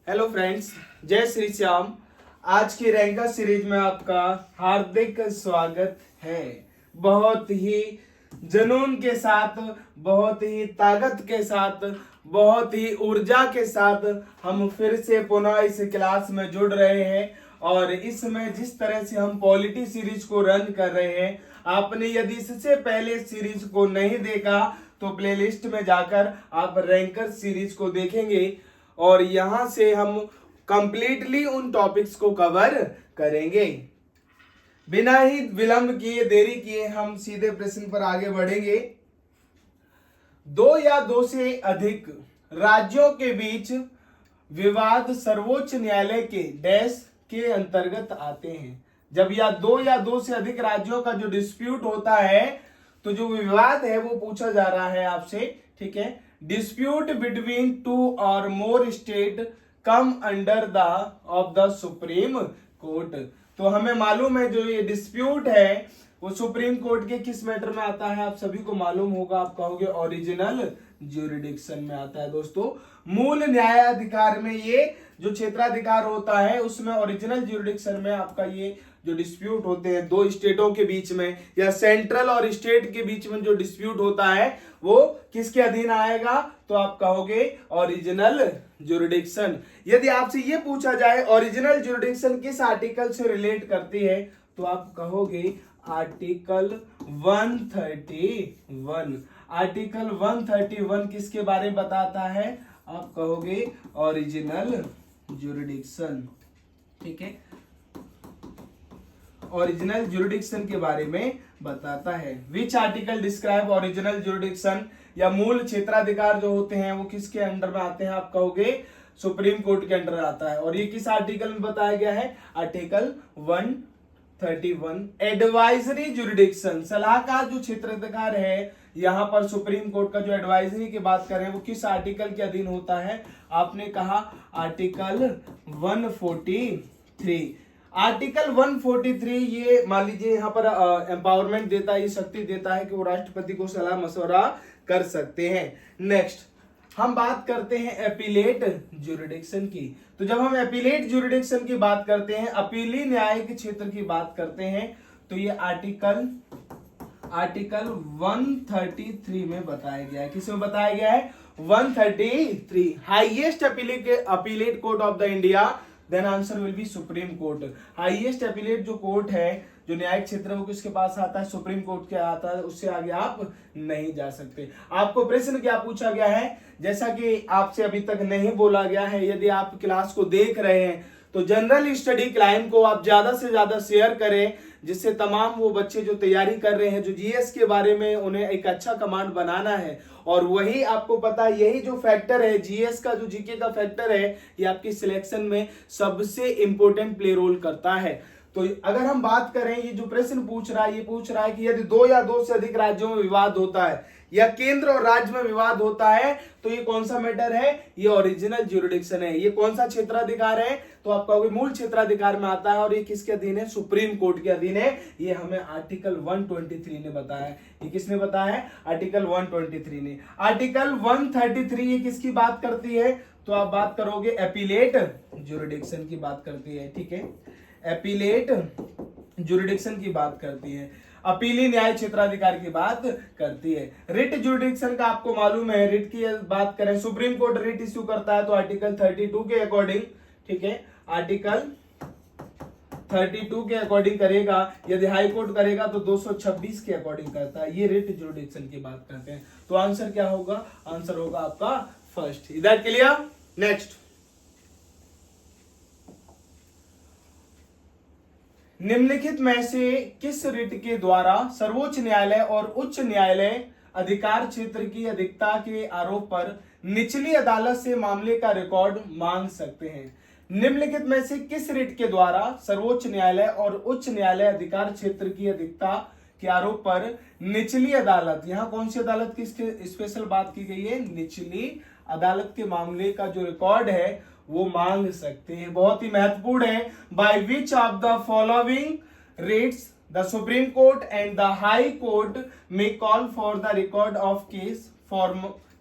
Hello friends, जय श्री श्याम। आज की रैंका सीरीज में आपका हार्दिक स्वागत है। बहुत ही जुनून के साथ, बहुत ही ताकत के साथ, बहुत ही ऊर्जा के साथ हम फिर से पुनः इस क्लास में जुड़ रहे हैं। और इसमें जिस तरह से हम पॉलिटी सीरीज को रन कर रहे हैं, आपने यदि इससे पहले सीरीज को नहीं देखा तो प्लेलिस्ट में जाकर आप रैंकर सीरीज को देखेंगे और यहां से हम कंप्लीटली उन टॉपिक्स को कवर करेंगे। बिना ही विलंब किए, देरी किए हम सीधे प्रश्न पर आगे बढ़ेंगे। दो या दो से अधिक राज्यों के बीच विवाद सर्वोच्च न्यायालय के डैश के अंतर्गत आते हैं। जब या दो से अधिक राज्यों का जो डिस्प्यूट होता है, तो जो विवाद है वो पूछा जा रहा है आपसे, ठीक है। डिस्प्यूट बिटवीन टू और more state come under the of the supreme court. तो हमें मालूम है जो ये डिस्प्यूट है वो सुप्रीम कोर्ट के किस मैटर में आता है, आप सभी को मालूम होगा। आप कहोगे ओरिजिनल ज्यूरिडिक्शन में आता है। दोस्तों, मूल न्यायाधिकार में ये जो क्षेत्राधिकार होता है उसमें ओरिजिनल ज्यूरिडिक्शन में आपका ये जो डिस्प्यूट होते हैं दो स्टेटों के बीच में या सेंट्रल और स्टेट के बीच में जो डिस्प्यूट होता है वो किसके अधीन आएगा, तो आप कहोगे ओरिजिनल ज्यूरिडिक्शन। यदि आपसे ये पूछा जाए ओरिजिनल ज्यूरिडिक्शन किस आर्टिकल से रिलेट करती है, तो आप कहोगे आर्टिकल 131। आर्टिकल 131 किसके बारे में बताता है, आप कहोगे ओरिजिनल ज्यूरिडिक्शन, ठीक है। ओरिजिनल ज्यूरिडिक्शन के बारे में बताता है। Which article describe original jurisdiction, या मूल क्षेत्राधिकार जो होते हैं वो किसके अंडर में आते हैं, आप कहोगे सुप्रीम कोर्ट के अंडर आता है। और ये किस आर्टिकल में बताया गया है, आर्टिकल 131। एडवाइजरी ज्यूरिडिक्शन, सलाहकार जो क्षेत्राधिकार है, यहां पर सुप्रीम कोर्ट का जो एडवाइजरी की बात करें वो किस आर्टिकल के अधीन होता है, आपने कहा आर्टिकल 143। आर्टिकल 143 ये मान लीजिए यहाँ पर एम्पावरमेंट देता है, ये शक्ति देता है कि वो राष्ट्रपति को सलाह मशवरा कर सकते हैं। नेक्स्ट हम बात करते हैं एपीलेट ज्यूरिडिक्शन की। तो जब हम एपीलेट ज्यूरिडिक्शन की बात करते हैं, अपीली न्यायिक क्षेत्र की बात करते हैं, तो ये आर्टिकल 133 में बताया गया है। किसमें बताया गया है, 133। Highest appellate court of the India, then answer will be Supreme Court. Highest appellate जो कोर्ट है, जो न्यायिक क्षेत्र वो किसके पास आता है, सुप्रीम कोर्ट के आता है। उससे आगे आप नहीं जा सकते। आपको प्रश्न क्या पूछा गया है, जैसा कि आपसे अभी तक नहीं बोला गया है, यदि आप क्लास को देख रहे हैं तो जनरल स्टडी क्लाइम को आप ज्यादा से ज्यादा शेयर करें, जिससे तमाम वो बच्चे जो तैयारी कर रहे हैं, जो जीएस के बारे में उन्हें एक अच्छा कमांड बनाना है। और वही आपको पता है, यही जो फैक्टर है जीएस का, जो जीके का फैक्टर है, ये आपकी सिलेक्शन में सबसे इंपॉर्टेंट प्ले रोल करता है। तो अगर हम बात करें, ये जो प्रश्न पूछ रहा है, ये पूछ रहा है कि यदि दो या दो से अधिक राज्यों में विवाद होता है या केंद्र और राज्य में विवाद होता है, तो ये कौन सा मैटर है, ये ओरिजिनल ज्यूरिडिक्शन है। ये कौन सा क्षेत्राधिकार है, तो आप कहोगे मूल क्षेत्राधिकार में आता है। और ये किसके अधीन है, सुप्रीम कोर्ट के अधीन है। ये हमें आर्टिकल 123 ने बताया है। ये किसने बताया है, आर्टिकल 123 ने। आर्टिकल 133 ये किसकी बात करती है, तो आप बात करोगे एपीलेट ज्यूरिडिक्शन की बात करती है, ठीक है। एपीलेट ज्यूरिडिक्शन की बात करती है, अपीली न्याय क्षेत्राधिकार की बात करती है। रिट ज्यूरिडिक्शन का आपको मालूम है, रिट की बात करें, सुप्रीम कोर्ट रिट इश्यू करता है तो आर्टिकल 32 के अकॉर्डिंग, ठीक है, आर्टिकल 32 के अकॉर्डिंग करेगा। यदि हाई कोर्ट करेगा तो 226 के अकॉर्डिंग करता है। ये रिट ज्यूरिडिक्शन की बात करते हैं। तो आंसर क्या होगा, आंसर होगा आपका फर्स्ट। इधर क्लियर। नेक्स्ट, निम्नलिखित में से किस रिट के द्वारा सर्वोच्च न्यायालय और उच्च न्यायालय अधिकार क्षेत्र की अधिकता के आरोप पर निचली अदालत से मामले का रिकॉर्ड मांग सकते हैं। निम्नलिखित में से किस रिट के द्वारा सर्वोच्च न्यायालय और उच्च न्यायालय अधिकार क्षेत्र की अधिकता के आरोप पर निचली अदालत, यहां कौन सी अदालत की स्पेशल बात की गई है, निचली अदालत के मामले का जो रिकॉर्ड है वो मांग सकते हैं। बहुत ही महत्वपूर्ण है। By which of the following rates the supreme Court and the High Court may call for the record of case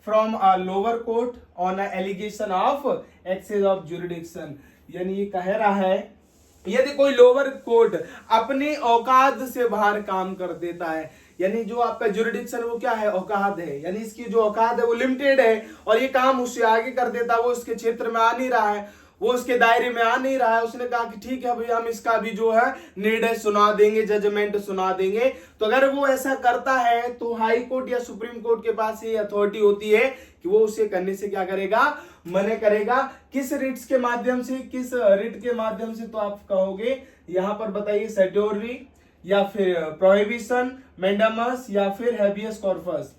from a lower court on a allegation of excess of jurisdiction. यानी ये कह रहा है यदि कोई lower court अपनी औकात से बाहर काम कर देता है, यानी जो आपका जुरिडिक्शन वो क्या है, औकात है, यानी इसकी जो औकात है वो लिमिटेड है और ये काम उससे आगे कर देता है, वो उसके क्षेत्र में आ नहीं रहा है, वो उसके दायरे में आ नहीं रहा है। उसने कहा कि ठीक है भाई हम इसका भी जो है निर्णय सुना देंगे, जजमेंट सुना देंगे। तो अगर वो ऐसा करता है तो हाई कोर्ट या सुप्रीम कोर्ट के पास ये अथॉरिटी होती है कि वो उसे करने से क्या करेगा, मना करेगा। किस रिट्स के माध्यम से, किस रिट के माध्यम से, तो आप कहोगे यहां पर बताइए सर्टोरी या फिर प्रोहिबिशन, मैंडामस या फिर हैबियस कॉर्पस।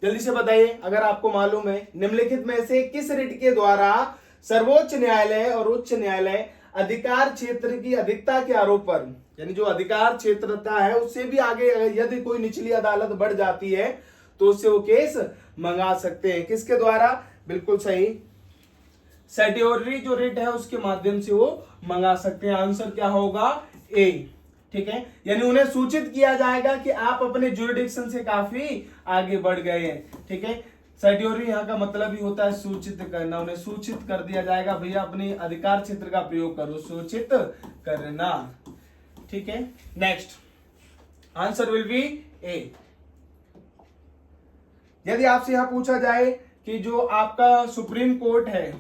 जल्दी से बताइए अगर आपको मालूम है। निम्नलिखित में से किस रिट के द्वारा सर्वोच्च न्यायालय और उच्च न्यायालय अधिकार क्षेत्र की अधिकता के आरोप पर, यानी जो अधिकार क्षेत्रता है उससे भी आगे यदि कोई निचली अदालत बढ़ जाती है तो उससे वो केस मंगा सकते हैं, किसके द्वारा, बिल्कुल सही, सर्टोरी जो रिट है उसके माध्यम से वो मंगा सकते हैं। आंसर क्या होगा, ए। ठीक है, यानी उन्हें सूचित किया जाएगा कि आप अपने जुरिडिक्शन से काफी आगे बढ़ गए हैं। ठीक है, सर्टोरी यहाँ का मतलब ही होता है सूचित करना, उन्हें सूचित कर दिया जाएगा भैया अपने अधिकार क्षेत्र का प्रयोग करो, सूचित करना। ठीक है, नेक्स्ट आंसर विल बी ए। यदि आपसे यहां पूछा जाए कि जो आपका सुप्रीम कोर्ट है,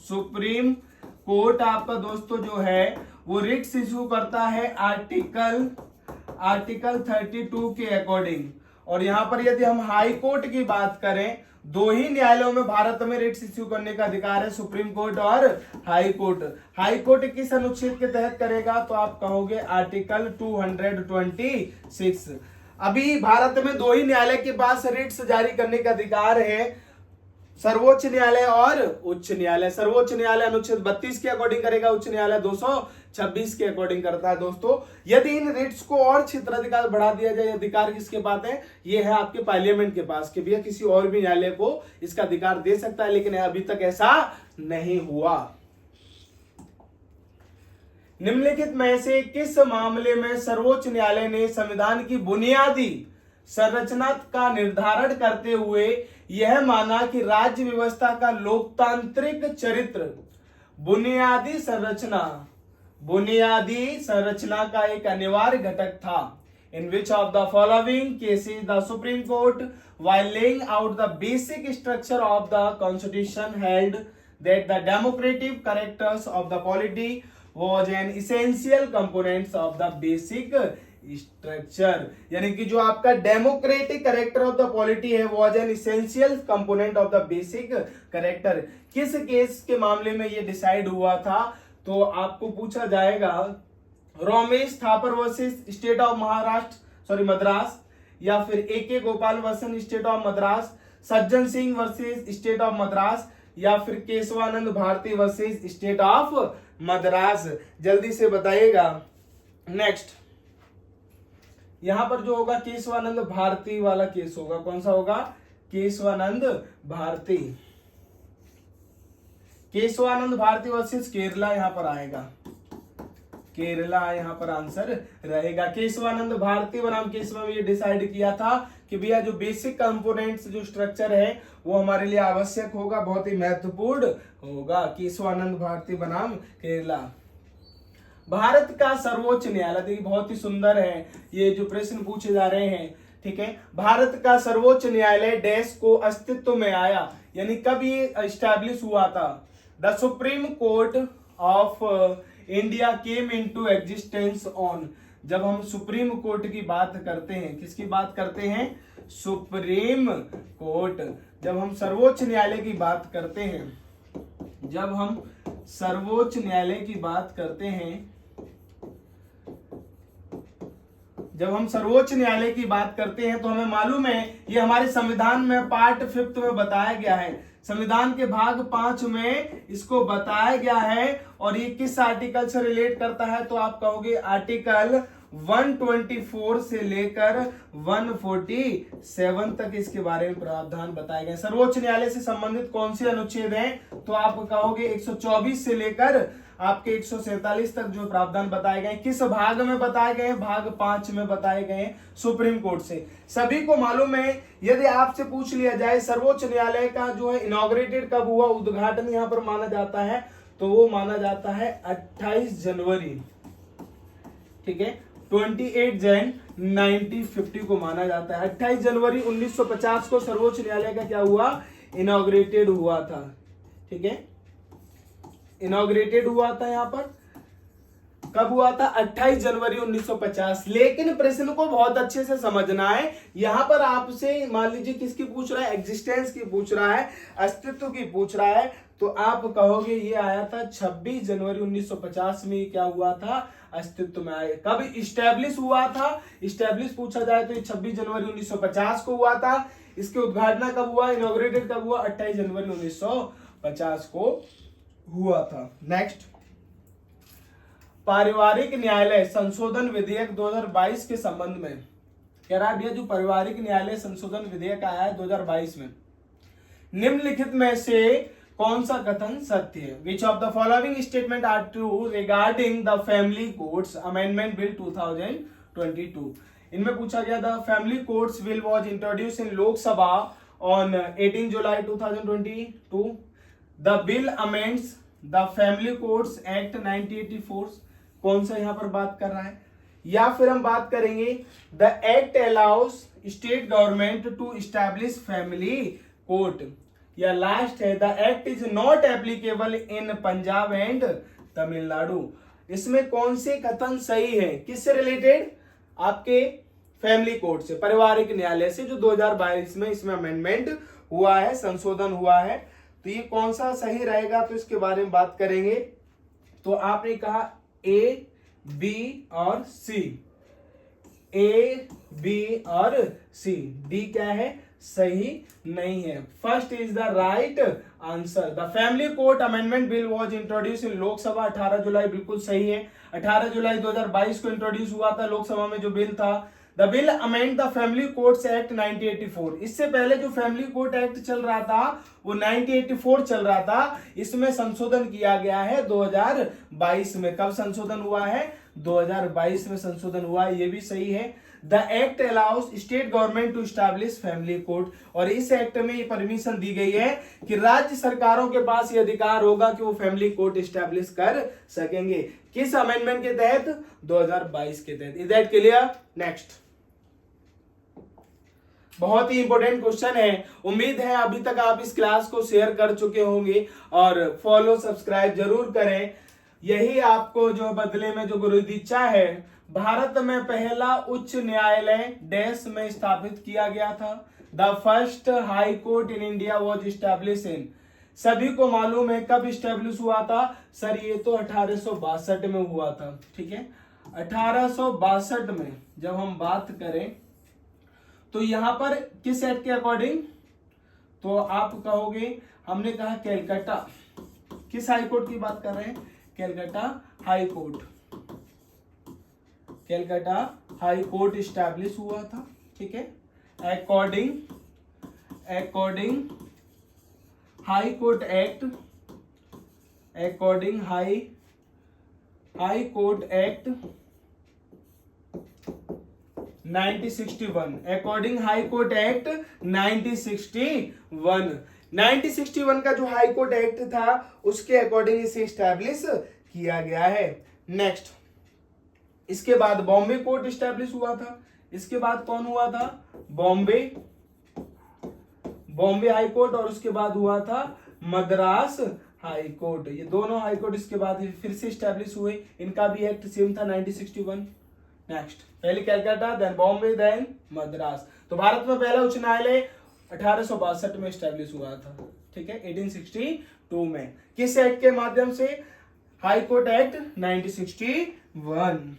सुप्रीम कोर्ट आपका दोस्तों जो है वो रिट्स इशू करता है आर्टिकल 32 के अकॉर्डिंग, और यहां पर यदि हम हाई कोर्ट की बात करें, दो ही न्यायालयों में भारत में रिट्स इश्यू करने का अधिकार है, सुप्रीम कोर्ट और हाई कोर्ट। हाई कोर्ट किस अनुच्छेद के तहत करेगा, तो आप कहोगे आर्टिकल 226। अभी भारत में दो ही न्यायालय के पास रिट्स जारी करने का अधिकार है, सर्वोच्च न्यायालय और उच्च न्यायालय। सर्वोच्च न्यायालय अनुच्छेद 32 के अकॉर्डिंग करेगा, उच्च न्यायालय 226 के अकॉर्डिंग करता है। दोस्तों यदि इन रिट्स को और क्षेत्राधिकार बढ़ा दिया जाए, अधिकार किसके पास है, ये है आपके पार्लियामेंट के पास, कि भैया किसी और भी न्यायालय को इसका अधिकार दे सकता है, लेकिन अभी तक ऐसा नहीं हुआ। निम्नलिखित में से किस मामले में सर्वोच्च न्यायालय ने संविधान की बुनियादी संरचना का निर्धारण करते हुए यह माना कि राज्य व्यवस्था का लोकतांत्रिक चरित्र बुनियादी संरचना का एक अनिवार्य घटक था। In which of the following cases the supreme court while laying out the basic structure of the constitution held that the democratic characters of the polity was an essential components of the basic structure, यानी कि जो आपका democratic character of the polity है वो N essential component of the basic character. किस case के मामले में ये डिसाइड हुआ था, तो आपको पूछा जाएगा Ramesh Thapar versus state of Madras, या फिर AK Gopal versus state of Madras, Sajjan Singh versus state of Madras, या फिर Kesavananda Bharati versus state of Madras. जल्दी से बताइएगा। नेक्स्ट यहां पर जो होगा केशवानंद भारती वाला केस होगा, कौन सा होगा, केशवानंद भारती। केशवानंद भारती वर्सेस केरला यहां पर आएगा, केरला यहां पर आंसर रहेगा। केशवानंद भारती बनाम केशवा में ये डिसाइड किया था कि भैया जो बेसिक कंपोनेंट्स जो स्ट्रक्चर है वो हमारे लिए आवश्यक होगा, बहुत ही महत्वपूर्ण होगा। केशवानंद भारती बनाम केरला। भारत का सर्वोच्च न्यायालय, देखिए बहुत ही सुंदर है ये जो प्रश्न पूछे जा रहे हैं। ठीक है, भारत का सर्वोच्च न्यायालय डैश को अस्तित्व में आया, यानी कब ये एस्टैब्लिश हुआ था। The supreme court of India came into existence on, जब हम सुप्रीम कोर्ट की बात करते हैं, किसकी बात करते हैं, सुप्रीम कोर्ट। जब हम सर्वोच्च न्यायालय की बात करते हैं, जब हम सर्वोच्च न्यायालय की बात करते हैं, जब हम सर्वोच्च न्यायालय की बात करते हैं तो हमें मालूम है ये हमारे संविधान में पार्ट 5 में बताया गया है, संविधान के भाग 5 में इसको बताया गया है। और ये किस आर्टिकल से रिलेट करता है, तो आप कहोगे आर्टिकल 124 से लेकर 147 तक इसके बारे में प्रावधान बताए गए। सर्वोच्च न्यायालय से संबंधित कौन से अनुच्छेद हैं? तो आप कहोगे 124 से लेकर आपके 147 तक जो प्रावधान बताए गए। किस भाग में बताए गए? भाग 5 में बताए गए सुप्रीम कोर्ट से। सभी को मालूम है, यदि आपसे पूछ लिया जाए सर्वोच्च न्यायालय का जो है इनॉग्रेटेड कब हुआ, उद्घाटन यहां पर माना जाता है, तो वो माना जाता है 28 जनवरी, ठीक है, 28 जैन 1950 को माना जाता है। 28 जनवरी 1950 को सर्वोच्च न्यायालय का क्या हुआ? इनॉग्रेटेड हुआ था, ठीक है, इनॉग्रेटेड हुआ था। यहां पर कब हुआ था? 28 जनवरी 1950। लेकिन प्रश्न को बहुत अच्छे से समझना है। यहां पर आपसे मान लीजिए किसकी पूछ रहा है? एग्जिस्टेंस की पूछ रहा है, अस्तित्व की पूछ रहा है, तो आप कहोगे ये आया था 26 जनवरी 1950 में। क्या हुआ था? अस्तित्व में आया। कब इस्टेब्लिश हुआ था? इस्टेब्लिश पूछा जाए तो ये 26 जनवरी 1950 को हुआ था। इसके उद्घाटन कब हुआ? इनॉग्रेटेड कब हुआ? 28 जनवरी 1950 को हुआ था। नेक्स्ट, पारिवारिक न्यायालय संशोधन विधेयक 2022 के संबंध में कह रहा है भैया, जो पारिवारिक न्यायालय संशोधन विधेयक आया है 2022 में, निम्नलिखित में से कौन सा कथन सत्य है? Which of the following statement are true regarding the family courts amendment bill 2022? इनमें पूछा गया the family courts bill was introduced in Lok Sabha on 18 July 2022। The bill amends the family courts act 1984। कौन सा यहां पर बात कर रहा है? या फिर हम बात करेंगे the act allows state government to establish family court, या लास्ट है the act is not applicable in Punjab and Tamil Nadu. इसमें कौन से कथन सही है? किससे रिलेटेड? आपके फैमिली कोर्ट से, पारिवारिक न्यायालय से, जो 2022 में इसमें अमेंडमेंट हुआ है, संशोधन हुआ है। तो ये कौन सा सही रहेगा, तो इसके बारे में बात करेंगे। तो आपने कहा ए, बी और सी, ए, बी और सी। डी क्या है? सही नहीं है। First is the right answer. The family court amendment bill was introduce इन लोकसभा 18 जुलाई, बिल्कुल सही है। 18 जुलाई 2022 को इंट्रोड्यूस हुआ था लोकसभा में जो बिल था। The bill amend the family courts act 1984। इससे पहले जो फैमिली कोर्ट एक्ट चल रहा था वो 1984 चल रहा था। इसमें संशोधन किया गया है 2022 में। कब संशोधन हुआ है? 2022 में संशोधन हुआ है, ये भी सही है। The act allows state government to establish family court, और इस एक्ट में ये परमिशन दी गई है कि राज्य सरकारों के पास ये अधिकार होगा कि वो फैमिली कोर्ट एस्टैब्लिश कर सकेंगे। किस अमेंडमेंट के तहत? 2022 के तहत। Is that clear? नेक्स्ट, बहुत ही इंपॉर्टेंट क्वेश्चन है। उम्मीद है अभी तक आप इस क्लास को शेयर कर चुके होंगे और फॉलो सब्सक्राइब जरूर करें। यही आपको जो बदले में जो गुरु दीक्षा है, भारत में पहला उच्च न्यायालय डैश में स्थापित किया गया था। The first high court in India was establish in, सभी को मालूम है कब स्टैब्लिश हुआ था? सर ये तो 1862 में हुआ था, ठीक है। 1862 में जब हम बात करें तो यहां पर किस एक्ट के अकॉर्डिंग? तो आप कहोगे हमने कहा कैलकाटा। किस हाई कोर्ट की बात कर रहे हैं? Calcutta high court. Calcutta high court establish हुआ था, ठीक है, according high court act, according high court act 1961, according high court act 1961। 1961 का जो हाई कोर्ट एक्ट था उसके अकॉर्डिंग इसे स्टैब्लिश किया गया है। नेक्स्ट, इसके बाद बॉम्बे कोर्ट स्टैब्लिश हुआ था। इसके बाद कौन हुआ था? बॉम्बे हाई कोर्ट, और उसके बाद हुआ था मद्रास हाई कोर्ट। ये दोनों हाई कोर्ट इसके बाद फिर से स्टैब्लिश हुए। इनका भी एक्ट सेम था 1961। नेक्स्ट, पहले कैलकाटा, देन बॉम्बे, देन मद्रास। तो भारत में पहला उच्च न्यायालय 1862 में स्टैब्लिश हुआ था, ठीक है, 1862 में। किस एक्ट के माध्यम से? High court act 1961।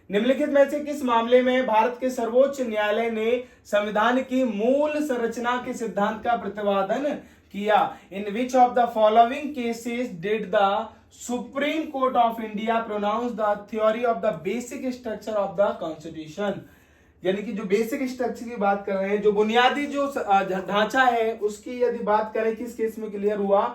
निम्नलिखित में से किस मामले में भारत के सर्वोच्च न्यायालय ने संविधान की मूल संरचना के सिद्धांत का प्रतिपादन किया? In which of the following cases did the supreme court of India pronounce the theory of the basic structure of the constitution? यानी कि जो बेसिक स्ट्रक्चर की बात कर रहे हैं, जो बुनियादी जो ढांचा है, उसकी यदि बात करें किस केस में क्लियर हुआ,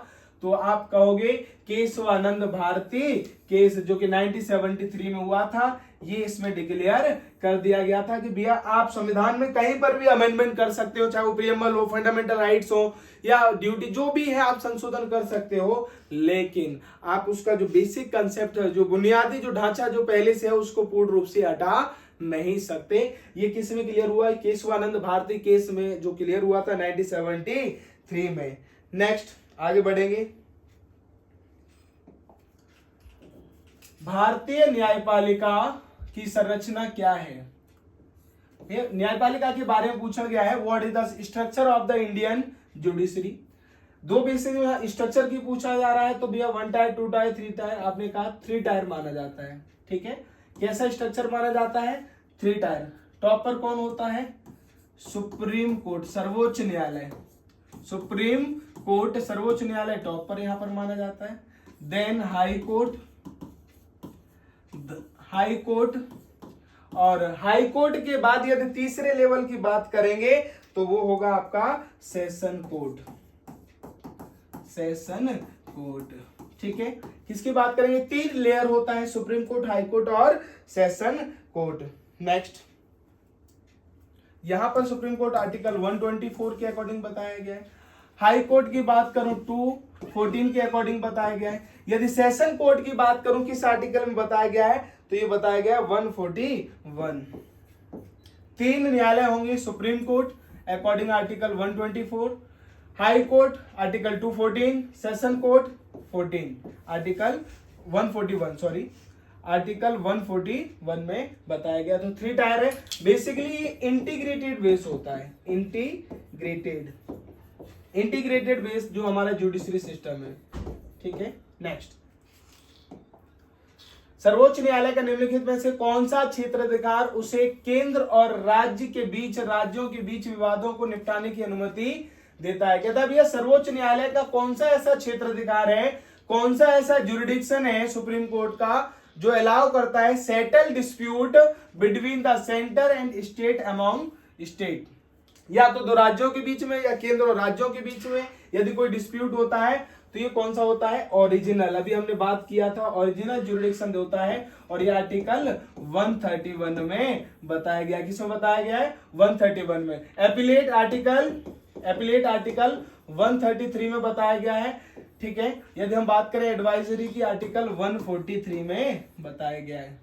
तो आप कहोगे केशवानंद भारती केस, जो कि 1973 में हुआ था। ये इसमें डिक्लेयर कर दिया गया था कि भैया आप संविधान में कहीं पर भी अमेंडमेंट कर सकते हो, चाहे वो प्रियम्बल हो, फंडामेंटल राइट्स हो या ड्यूटी, जो भी है आप संशोधन कर सकते हो, लेकिन आप उसका जो बेसिक कंसेप्ट है, जो बुनियादी जो ढांचा जो पहले से है, उसको पूर्ण रूप से हटा नहीं सकते। ये किस में क्लियर हुआ? केशवानंद भारती केस में, जो क्लियर हुआ था 1973 में। नेक्स्ट आगे बढ़ेंगे। भारतीय न्यायपालिका की संरचना क्या है? न्यायपालिका के बारे में पूछा गया है। What is the structure of the Indian judiciary? दो बेसिक स्ट्रक्चर की पूछा जा रहा है, तो भैया 1 टायर, 2 टायर, 3 टायर, आपने कहा 3 टायर माना जाता है। ठीक है, कैसा स्ट्रक्चर माना जाता है? 3 टायर। टॉप पर कौन होता है? सुप्रीम कोर्ट, सर्वोच्च न्यायालय। सुप्रीम कोर्ट, सर्वोच्च न्यायालय टॉप पर यहां पर माना जाता है। Then high court, high court, और हाई कोर्ट के बाद यदि तीसरे लेवल की बात करेंगे तो वो होगा आपका सेशन कोर्ट, सेशन कोर्ट। ठीक है, किसकी बात करेंगे? 3 लेयर होता है, सुप्रीम कोर्ट, हाई कोर्ट और सेशन कोर्ट। नेक्स्ट, यहां पर सुप्रीम कोर्ट आर्टिकल 124 के अकॉर्डिंग बताया गया है। हाई कोर्ट की बात करूं 214 के अकॉर्डिंग बताया गया है। यदि सेशन कोर्ट की बात करूं किस आर्टिकल में बताया गया है, तो ये बताया गया 141। 3 न्यायालय होंगे, supreme court according article 124, high court article 214, session court 14, article 141, sorry article 141 में बताया गया। तो 3 टायर है। बेसिकली इंटीग्रेटेड बेस होता है, इंटीग्रेटेड बेस जो हमारा जुडिशरी सिस्टम है। ठीक है, नेक्स्ट, सर्वोच्च न्यायालय का निम्नलिखित में से कौन सा क्षेत्राधिकार उसे केंद्र और राज्य के बीच, राज्यों के बीच विवादों को निपटाने की अनुमति देता है? कहता है भैया सर्वोच्च न्यायालय का कौन सा ऐसा क्षेत्राधिकार है, कौन सा ऐसा जुरिडिक्शन है सुप्रीम कोर्ट का, जो अलाउ करता है settle dispute between the centre and state among state, या तो 2 राज्यों के बीच में या केंद्र और राज्यों के बीच में यदि कोई डिस्प्यूट होता है, तो ये कौन सा होता है? ओरिजिनल। अभी हमने बात किया था, ओरिजिनल जुरिडिक्शन होता है, और ये आर्टिकल 131 में बताया गया। किसमें बताया गया है? 131 में। एपिलेट आर्टिकल 133 में बताया गया है। ठीक है, यदि हम बात करें एडवाइजरी की, आर्टिकल 143 में बताया गया है।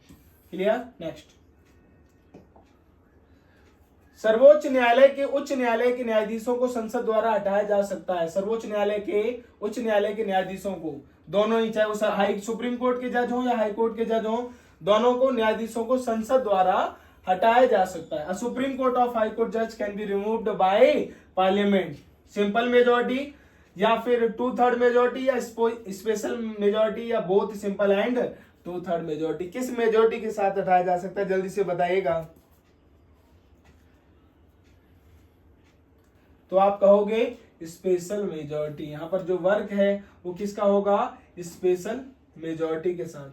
क्लियर? नेक्स्ट, सर्वोच्च न्यायालय के उच्च न्यायालय के न्यायाधीशों को संसद द्वारा हटाया जा सकता है। सर्वोच्च न्यायालय के उच्च न्यायालय के न्यायाधीशों को, दोनों ही, चाहे वो हाई सुप्रीम कोर्ट के जज हो या हाई कोर्ट के जज हो, दोनों को, न्यायाधीशों को संसद द्वारा हटाया जा सकता है। Supreme court of high court जज can be removed by parliament, simple majority या फिर 2/3 मेजोरिटी या स्पेशल मेजोरिटी या बोथ सिंपल एंड 2/3 मेजोरिटी। किस मेजोरिटी के साथ हटाया जा सकता है, जल्दी से बताइएगा। तो आप कहोगे स्पेशल मेजोरिटी। यहां पर जो वर्क है वो किसका होगा? स्पेशल मेजोरिटी के साथ।